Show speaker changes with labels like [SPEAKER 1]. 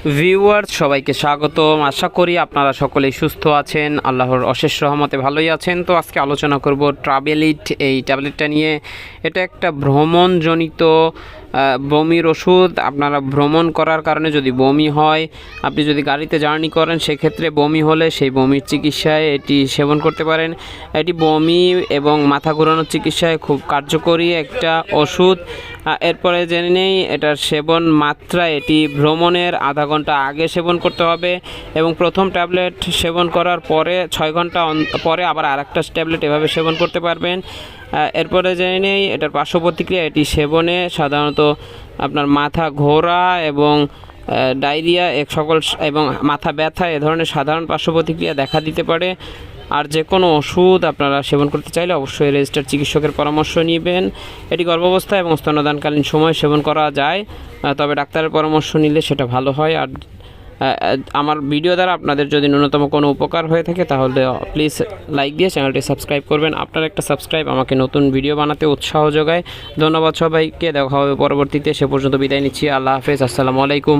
[SPEAKER 1] Viewers সবাইকে স্বাগতম। আশা করি আপনারা সকলেই সুস্থ আছেন, আল্লাহর অশেষ রহমতে ভালোই আছেন। তো আজকে আলোচনা করব ট্রাভেলিট এই ট্যাবলেটটা নিয়ে। এটা একটা ভ্রমণজনিত বমির ওষুধ। আপনারা ভ্রমণ করার কারণে যদি বমি হয়, আপনি যদি গাড়িতে জার্নি করেন, সেক্ষেত্রে বমি হলে সেই বমির চিকিৎসায় এটি সেবন করতে পারেন। এটি বমি এবং মাথা ঘোরানোর চিকিৎসায় খুব কার্যকরী একটা ওষুধ। এরপরে জেনে নেই এটার সেবন মাত্রা। এটি ভ্রমণের আধা ঘন্টা আগে সেবন করতে হবে এবং প্রথম ট্যাবলেট সেবন করার পরে 6 ঘন্টা পরে আবার আরেকটা ট্যাবলেট এভাবে সেবন করতে পারবেন। এরপরে জেনে নেই এটার পার্শ্ব প্রতিক্রিয়া। এটি সেবনে সাধারণত আপনার মাথা ঘোরা এবং ডায়রিয়া এবং মাথা ব্যথা এ ধরনের সাধারণ পার্শ্ব প্রতিক্রিয়া দেখা দিতে পারে। আর যে কোনো ওষুধ আপনারা সেবন করতে চাইলে অবশ্যই রেজিস্টার্ড চিকিৎসকের পরামর্শ নেবেন। এটি গর্ভাবস্থা এবং স্তন্যদানকালীন সময় সেবন করা যায়, তবে ডাক্তারের পরামর্শ নিলে সেটা ভালো হয়। আর আমার ভিডিও দ্বারা আপনাদের যদি ন্যূনতম কোনো উপকার হয়ে থাকে তাহলে প্লিজ লাইক দিয়ে চ্যানেলটি সাবস্ক্রাইব করবেন। আপনার একটা সাবস্ক্রাইব আমাকে নতুন ভিডিও বানাতে উৎসাহ যোগায়। ধন্যবাদ সবাইকে, দেখা হবে পরবর্তীতে। সে পর্যন্ত বিদায় নিচ্ছি। আল্লাহ হাফেজ, আসসালামু আলাইকুম।